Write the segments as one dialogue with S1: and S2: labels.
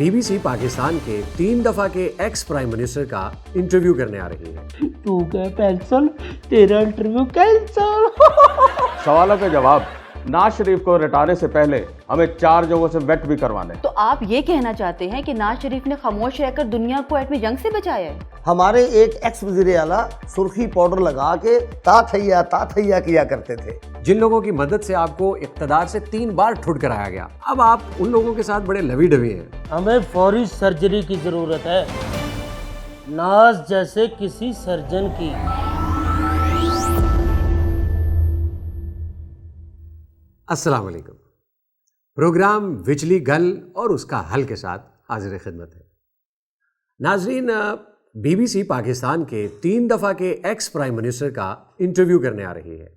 S1: BBC Pakistan के 3 दफा के एक्स प्राइम मिनिस्टर का इंटरव्यू करने आ रही है।
S2: तू क्या पेंसिल, तेरा इंटरव्यू कैंसिल।
S3: सवालों के जवाब नाज शरीफ को रिटाने से पहले हमें 4 जगहों से वेट भी करवाने।
S4: तो आप ये कहना चाहते हैं कि नाज शरीफ ने खामोश रहकर दुनिया को एटमी जंग से बचाया है?
S5: हमारे एक एक्स वजीर आला सुर्खी पाउडर लगा के ता थैया किया करते थे।
S1: जिन लोगों की मदद से आपको इक़्तिदार से 3 बार ठुड कराया गया, अब आप उन लोगों के साथ बड़े लवी डवी हैं।
S2: हमें फौरी सर्जरी की जरूरत है, नाज जैसे किसी सर्जन की।
S1: अस्सलाम वालेकुम। प्रोग्राम विचली गल और उसका हल के साथ हाजिर खिदमत है। नाजरीन, BBC पाकिस्तान के 3 दफा के एक्स प्राइम मिनिस्टर का इंटरव्यू करने आ रही है।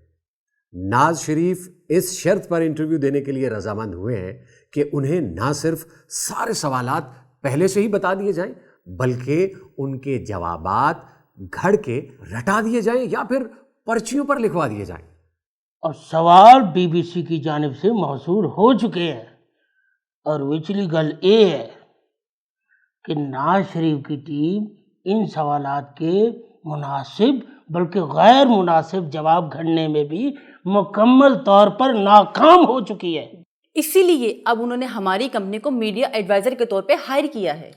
S1: नाज शरीफ इस शर्त पर इंटरव्यू देने के लिए रजामंद हुए हैं कि उन्हें ना सिर्फ सारे सवालात पहले से ही बता दिए जाएं, बल्कि उनके जवाबात घड़ के रटा दिए जाएं या फिर पर्चियों पर लिखवा दिए जाएं।
S2: और सवाल BBC की जानिब से मौसूल हो चुके हैं और विचली गल ये है कि नाज शरीफ की टीम इन सवालात के मुनासिब बल्कि गैर मुनासिब जवाब घड़ने में भी मुकम्मल तौर पर नाकाम हो चुकी है।
S4: इसीलिए अब उन्होंने हमारी कंपनी को मीडिया एडवाइजर के तौर पे हायर किया है।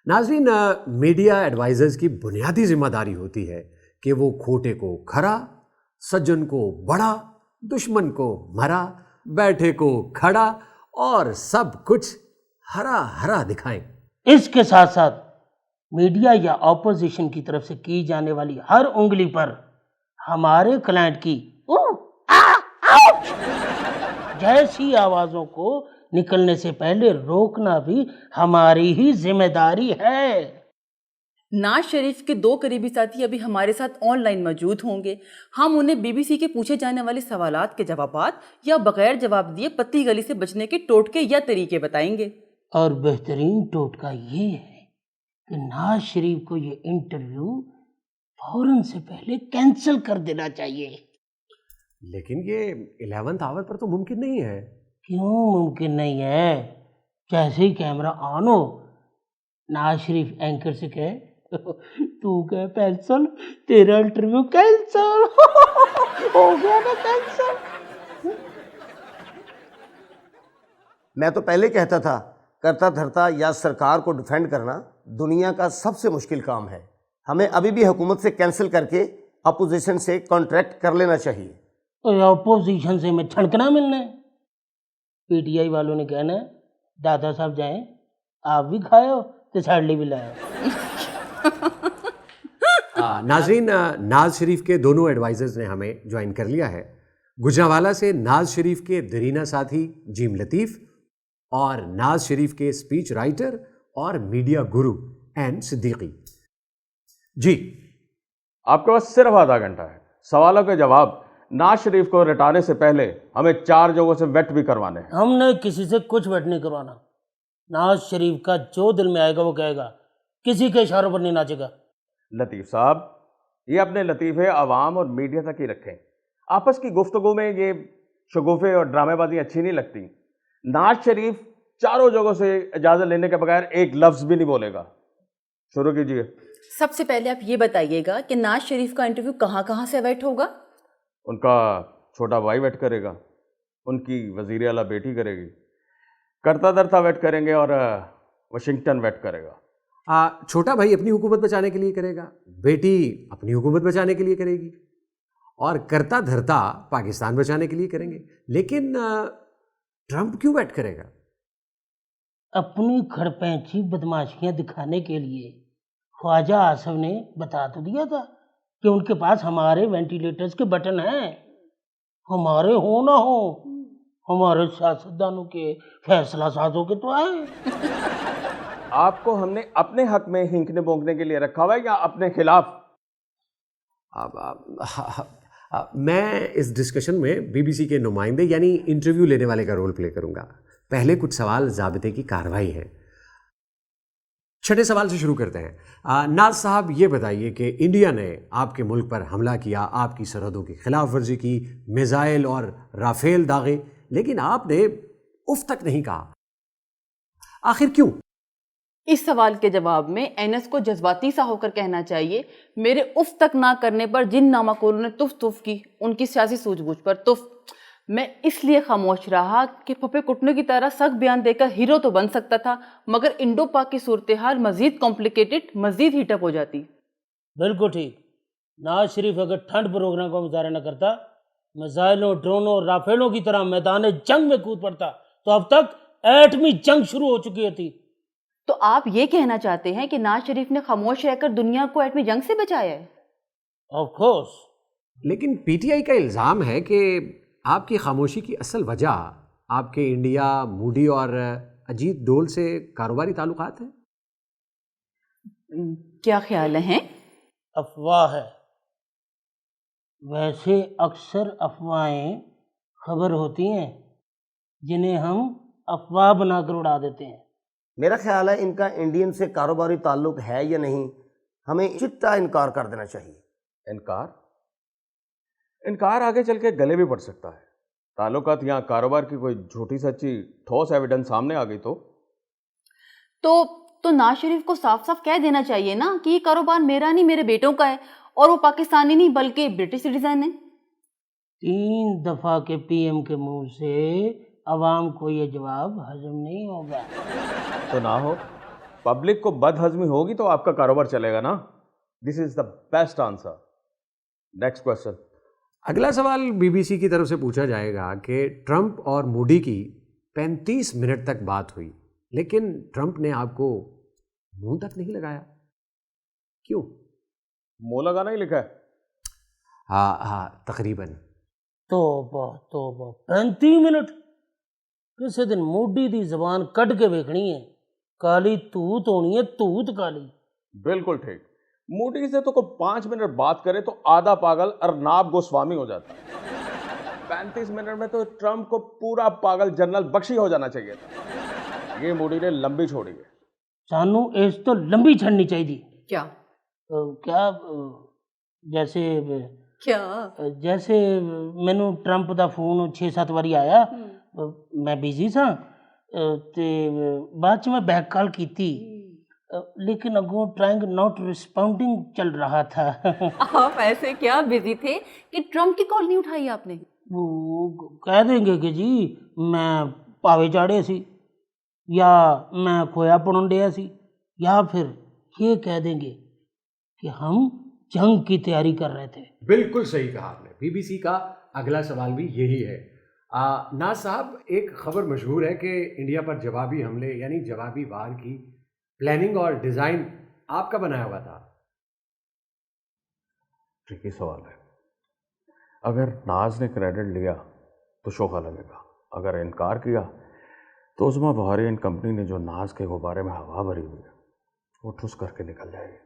S1: नाजरीन, मीडिया एडवाइजर्स की बुनियादी जिम्मेदारी होती है कि वो खोटे को खरा, सज्जन को बड़ा, दुश्मन को मरा, बैठे को खड़ा और सब कुछ हरा हरा दिखाएं।
S2: इसके साथ साथ मीडिया या ऑपोजिशन की तरफ से की जाने वाली हर उंगली पर हमारे क्लाइंट की जैसी आवाजों को निकलने से पहले रोकना भी हमारी ही जिम्मेदारी है।
S4: नाज शरीफ के 2 करीबी साथी अभी हमारे साथ ऑनलाइन मौजूद होंगे। हम उन्हें BBC के पूछे जाने वाले सवालात के जवाबात या बगैर जवाब दिए पत्ती गली से बचने के टोटके या तरीके बताएंगे।
S2: और बेहतरीन टोटका ये है कि नाज शरीफ को ये इंटरव्यू फौरन से पहले कैंसिल कर देना चाहिए।
S1: लेकिन ये 11th आवर पर तो मुमकिन नहीं है।
S2: क्यों मुमकिन नहीं है? जैसे ही कैमरा ऑन हो, नाज शरीफ एंकर से कहे, तू क्या पेंसिल, तेरा इंटरव्यू कैंसिल हो गया ना कैंसिल।
S5: मैं तो पहले कहता था, करता धरता या सरकार को डिफेंड करना दुनिया का सबसे मुश्किल काम है। हमें अभी भी हुकूमत से कैंसिल करके अपोजिशन से कॉन्ट्रैक्ट कर लेना चाहिए।
S2: तो अपोजिशन से में ठनकना मिलना है। PTI वालों ने कहना है, दादा साहब जाएं, आप भी खाओ तो साड़ी भी लाओ।
S1: नाजरीन, नाज शरीफ के दोनों एडवाइजर्स ने हमें ज्वाइन कर लिया है। गुजरांवाला से नाज शरीफ के दरीना साथी जीम लतीफ़ और नाज शरीफ के स्पीच राइटर और मीडिया गुरु एन सिद्दीकी। जी,
S3: आपके पास सिर्फ आधा घंटा है। सवालों के जवाब नाज शरीफ को रिटाने से पहले हमें 4 जगहों से वेट भी करवाने।
S2: हमने किसी से कुछ वेट नहीं करवाना। नाज शरीफ का जो दिल में आएगा वो कहेगा, किसी के इशारों पर नहीं नाचेगा।
S3: लतीफ़ साहब, ये अपने लतीफ़े आवाम और मीडिया तक ही रखें। आपस की गुफ्तगू में ये शगुफे और ड्रामेबाजी अच्छी नहीं लगती। नाज शरीफ 4 जगहों से इजाज़त लेने के बगैर एक लफ्ज़ भी नहीं बोलेगा। शुरू कीजिए।
S4: सबसे पहले आप ये बताइएगा कि नाज शरीफ का इंटरव्यू कहाँ से वेट होगा?
S3: उनका छोटा भाई वेट करेगा, उनकी वज़ीर आला बेटी करेगी, करता धरता वेट करेंगे और वाशिंगटन वेट करेगा।
S1: छोटा भाई अपनी हुकूमत बचाने के लिए करेगा, बेटी अपनी हुकूमत बचाने के लिए करेगी और करता धरता पाकिस्तान बचाने के लिए करेंगे। लेकिन ट्रंप क्यों वेट करेगा?
S2: अपनी खड़पैंची बदमाशियां दिखाने के लिए ख्वाजा आसिफ ने बता तो दिया था कि उनके पास हमारे वेंटिलेटर्स के बटन हैं। हमारे हो ना हो, हमारे सियासतदानों के, फैसला साजों के तो आए।
S3: आपको हमने अपने हक में हिंकने भोंकने के लिए रखा हुआ है या अपने खिलाफ?
S1: मैं इस डिस्कशन में BBC के नुमाइंदे यानी इंटरव्यू लेने वाले का रोल प्ले करूंगा। पहले कुछ सवाल ज़ाबिते की कार्रवाई है। छठे सवाल से शुरू करते हैं। नाज साहब, ये बताइए कि इंडिया ने आपके मुल्क पर हमला किया, आपकी सरहदों की खिलाफ वर्जी की, मिसाइल और राफेल दागे, लेकिन आपने उफ तक नहीं कहा। आखिर क्यों?
S4: इस सवाल के जवाब में एनएस को जज्बाती सा होकर कहना चाहिए, मेरे उफ तक ना करने पर जिन नामाकोरों ने तुफ तुफ की, उनकी सियासी सूझबूझ पर तुफ। मैं इसलिए खामोश रहा कि फपे कुटने की तरह सख्त बयान देकर हीरो तो बन सकता था, मगर इंडो पाक की सूरत हाल मजीद कॉम्प्लिकेटेड, मजीद हीटअप हो जाती।
S2: बिल्कुल ठीक। नवाज शरीफ अगर ठंड प्रोग्राम का मुजाहरा न करता, मिसाइलों, ड्रोनों, राफेलों की तरह मैदान जंग में कूद पड़ता, तो अब तक एटमी जंग शुरू हो चुकी होती।
S4: तो आप ये कहना चाहते हैं कि नवाज शरीफ ने खामोश रहकर दुनिया को एटमी जंग से बचाया है?
S2: Of course.
S1: लेकिन पीटीआई का इल्ज़ाम है कि आपकी खामोशी की असल वजह आपके इंडिया, मूडी और अजीत डोल से कारोबारी ताल्लुकात हैं।
S4: क्या ख्याल है?
S2: अफवाह है। वैसे अक्सर अफवाहें खबर होती हैं जिन्हें हम अफवाह बनाकर उड़ा देते हैं।
S5: मेरा ख्याल है इनका इंडियन से कारोबारी ताल्लुक है या नहीं, हमें चिट्टा इनकार कर देना चाहिए।
S3: इनकार आगे चल के गले भी पड़ सकता है। ताल्लुकात या कारोबार की कोई झूठी सच्ची ठोस एविडेंस सामने आ गई
S4: तो नवाज शरीफ को साफ साफ कह देना चाहिए ना कि ये कारोबार मेरा नहीं, मेरे बेटों का है, और वो पाकिस्तानी नहीं बल्कि ब्रिटिश सिटीजन है।
S2: 3 दफा के पीएम के मुंह से अवाम को ये जवाब हजम नहीं होगा।
S3: तो ना हो, पब्लिक को बदहजमी होगी तो आपका कारोबार चलेगा ना। This is the best answer. Next question.
S1: अगला सवाल बीबीसी की तरफ से पूछा जाएगा कि ट्रंप और मोदी की 35 मिनट तक बात हुई, लेकिन ट्रंप ने आपको मुंह तक नहीं लगाया, क्यों?
S3: मुंह लगाना ही लिखा है।
S1: हाँ, तकरीबन।
S2: तौबा 35 मिनट। किसी दिन मोदी दी जबान कट के वेखनी है, काली तूत होनी है, तूत काली।
S3: बिल्कुल ठीक। मोदी से तो कोई 5 मिनट बात करे तो आधा पागल अर्नाब गोस्वामी हो जाता है। 35 मिनट में तो ट्रंप को पूरा पागल जनरल बख्शी हो जाना चाहिए था। ये मोदी ने लंबी छोड़ी है।
S2: सानू एज तो लंबी छड़नी चाहिए।
S4: क्या?
S2: जैसे मैनू ट्रंप का फोन 6-7 बारी आया, मैं बिजी था ते बाद मैं बैक कॉल की, लेकिन अगों ट्राइंग नॉट रिस्पॉन्डिंग चल रहा था।
S4: आप ऐसे क्या बिजी थे कि ट्रंप की कॉल नहीं उठाई आपने?
S2: वो कह देंगे कि जी मैं पावे चाड़े सी, या मैं खोया पड़न डिया सी, या फिर ये कह देंगे कि हम जंग की तैयारी कर रहे थे।
S1: बिल्कुल सही कहा आपने। बीबीसी का अगला सवाल भी यही है। नाज साहब, एक खबर मशहूर है कि इंडिया पर जवाबी हमले यानी जवाबी वार की प्लानिंग और डिज़ाइन आपका बनाया हुआ था।
S3: ट्रिकी सवाल है। अगर नाज ने क्रेडिट लिया तो शोभा लगेगा, अगर इनकार किया तो उस्मा बहारियन कंपनी ने जो नाज के गुब्बारे में हवा भरी हुई है वो ठुस करके निकल जाएगी।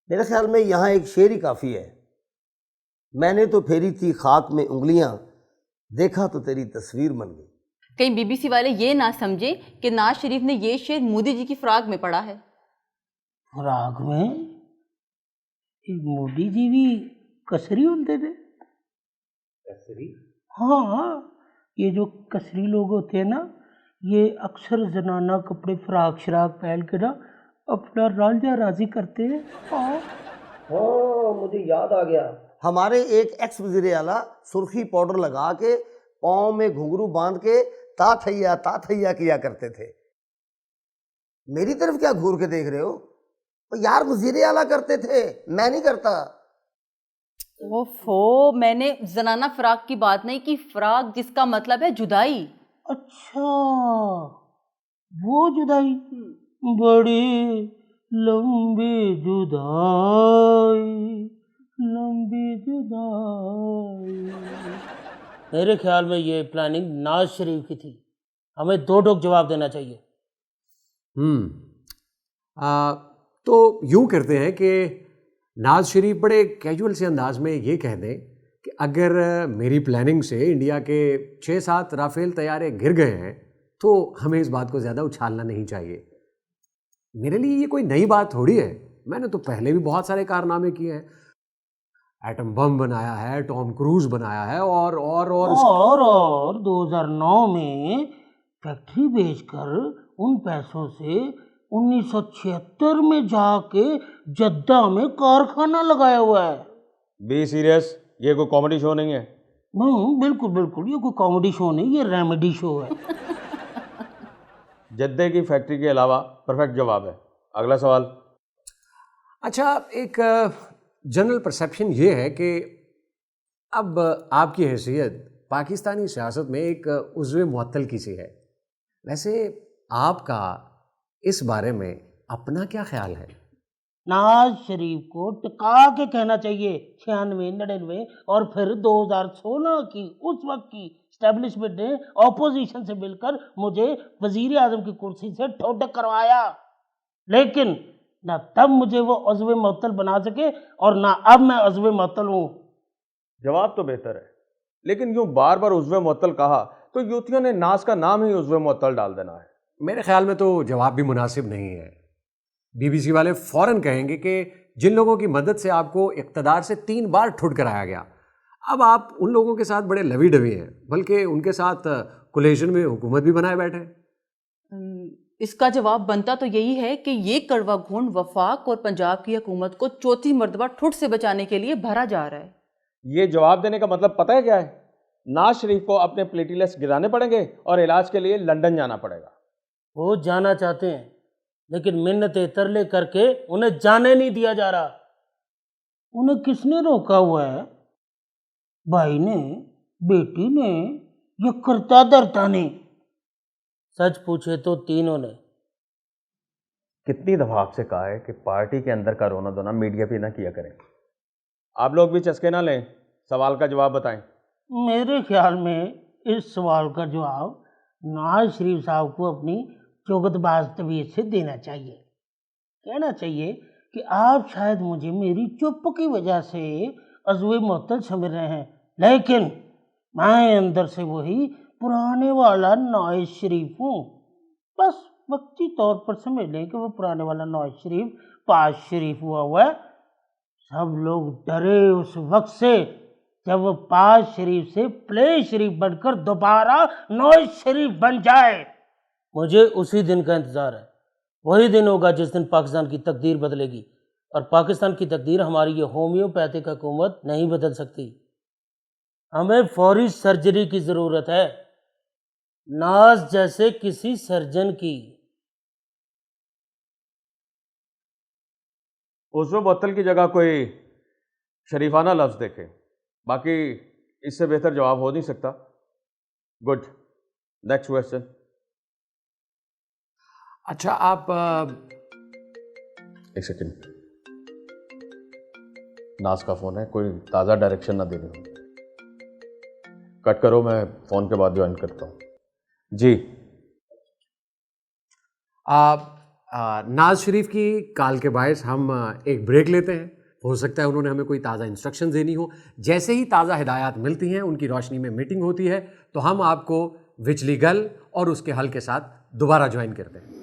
S5: मेरे ख्याल में यहाँ एक शेर ही काफ़ी है। मैंने तो फेरी थी खाक में उंगलियां, देखा तो तेरी तस्वीर बन गई।
S4: कहीं बीबीसी वाले ये ना समझे कि नवाज शरीफ ने ये शेर मोदी जी की फ्राक में पढ़ा है।
S2: फ्राक में? मोदी जी भी कसरी होते थे।
S1: कसरी?
S2: हाँ, ये जो कसरी लोग होते हैं ना, ये अक्सर जनाना कपड़े फ्राक श्राक पहन के ना अपना रांझा राजी करते हैं।
S5: हाँ, मुझे याद आ गया। हमारे एक एक्स वज़ीर आला सुर्खी पाउडर लगा के पाँव में घुंघरू बांध के ताथैया किया करते थे। मेरी तरफ क्या घूर के देख रहे हो? तो यार वज़ीर आला करते थे, मैं नहीं करता।
S4: ओफो, मैंने जनाना फ्राक की बात नहीं की, फ्राक जिसका मतलब है जुदाई।
S2: अच्छा, वो जुदाई। बड़ी लंबी जुदाई, लंबी जुदाई। मेरे ख्याल में ये प्लानिंग नाज शरीफ की थी। हमें 2 टोक जवाब देना चाहिए।
S1: तो यूं करते हैं कि नाज शरीफ बड़े कैजुअल से अंदाज में ये कह दें कि अगर मेरी प्लानिंग से इंडिया के 6-7 राफेल तैयारे गिर गए हैं तो हमें इस बात को ज़्यादा उछालना नहीं चाहिए। मेरे लिए ये कोई नई बात थोड़ी है, मैंने तो पहले भी बहुत सारे कारनामे किए हैं। एटम बम बनाया है, टॉम क्रूज बनाया है, और
S2: 2009 में फैक्ट्री बेचकर ان پیسوں سے 1976 میں جا کے جدہ میں کارخانہ لگایا ہوا ہے۔
S3: بی سیریس، یہ کوئی کامیڈی شو نہیں ہے۔
S2: بالکل بالکل، یہ کوئی کامیڈی شو نہیں، یہ ریمیڈی شو ہے۔
S3: جدے کی فیکٹری کے علاوہ پرفیکٹ جواب ہے۔ اگلا سوال۔
S1: اچھا، ایک جنرل پرسیپشن یہ ہے کہ اب آپ کی حیثیت پاکستانی سیاست میں ایک عضو معطل کی سی ہے، ویسے آپ کا اس بارے میں اپنا کیا خیال ہے؟
S2: نواز شریف کو ٹکا کے کہنا چاہیے 96 99 اور پھر 2016 کی اس وقت کی اسٹیبلشمنٹ نے اپوزیشن سے مل کر مجھے وزیر اعظم کی کرسی سے ٹھوڈک کروایا، لیکن نہ تب مجھے وہ عضو معطل بنا سکے اور نہ اب میں عضو معطل ہوں۔
S3: جواب تو بہتر ہے، لیکن یوں بار بار عضو معطل کہا تو یوتھیوں نے ناز کا نام ہی عضو معطل ڈال دینا ہے۔
S1: میرے خیال میں تو جواب بھی مناسب نہیں ہے۔ بی بی سی والے فوراً کہیں گے کہ جن لوگوں کی مدد سے آپ کو اقتدار سے 3 بار ٹھٹ کرایا گیا، اب آپ ان لوگوں کے ساتھ بڑے لوی ڈوی ہیں، بلکہ ان کے ساتھ کولیشن میں حکومت بھی بنائے بیٹھے۔
S4: اس کا جواب بنتا تو یہی ہے کہ یہ کڑوا گھونٹ وفاق اور پنجاب کی حکومت کو چوتھی مرتبہ ٹھٹ سے بچانے کے لیے بھرا جا رہا ہے۔
S3: یہ جواب دینے کا مطلب پتہ ہے کیا ہے؟ نواز شریف کو اپنے پلیٹیلیٹس گرانے پڑیں گے اور علاج کے لیے لندن جانا پڑے گا۔
S2: وہ جانا چاہتے ہیں لیکن منتیں ترلے کر کے انہیں جانے نہیں دیا جا رہا۔ انہیں کس نے روکا ہوا ہے؟ بھائی نے، بیٹی نے، یا کرتا دھرتا نے؟ سچ پوچھے تو تینوں نے۔
S3: کتنی دفعہ آپ سے کہا ہے کہ پارٹی کے اندر کا رونا دھونا میڈیا پہ نہ کیا کریں۔ آپ لوگ بھی چسکے نہ لیں، سوال کا جواب بتائیں۔
S2: میرے خیال میں اس سوال کا جواب نواز شریف صاحب کو اپنی چوگت باز طبیعت سے دینا چاہیے۔ کہنا چاہیے کہ آپ شاید مجھے میری چپ کی وجہ سے عضو معطل سمجھ رہے ہیں، لیکن میں اندر سے وہی پرانے والا نواز شریف ہوں۔ بس وقتی طور پر سمجھ لیں کہ وہ پرانے والا نواز شریف پاس شریف ہوا ہے۔ سب لوگ ڈرے اس وقت سے جب وہ پاس شریف سے پلے شریف بن کر دوبارہ نواز شریف بن جائے۔ مجھے اسی دن کا انتظار ہے۔ وہی دن ہوگا جس دن پاکستان کی تقدیر بدلے گی، اور پاکستان کی تقدیر ہماری یہ ہومیوپیتھک حکومت نہیں بدل سکتی۔ ہمیں فوری سرجری کی ضرورت ہے، ناز جیسے کسی سرجن کی۔
S3: عضو معطل کی جگہ کوئی شریفانہ لفظ دیکھیں، باقی اس سے بہتر جواب ہو نہیں سکتا۔ Good, next question.
S1: اچھا، آپ
S3: ایک سیکنڈ، ناز کا فون ہے، کوئی تازہ ڈائریکشن نہ دے رہی ہوں۔ کٹ کرو، میں فون کے بعد جوائن کرتا ہوں۔ جی
S1: ناز شریف کی کال کے باعث ہم ایک بریک لیتے ہیں۔ ہو سکتا ہے انہوں نے ہمیں کوئی تازہ انسٹرکشن دینی ہو۔ جیسے ہی تازہ ہدایات ملتی ہیں، ان کی روشنی میں میٹنگ ہوتی ہے، تو ہم آپ کو وچلی گل اور اس کے حل کے ساتھ دوبارہ جوائن کرتے ہیں۔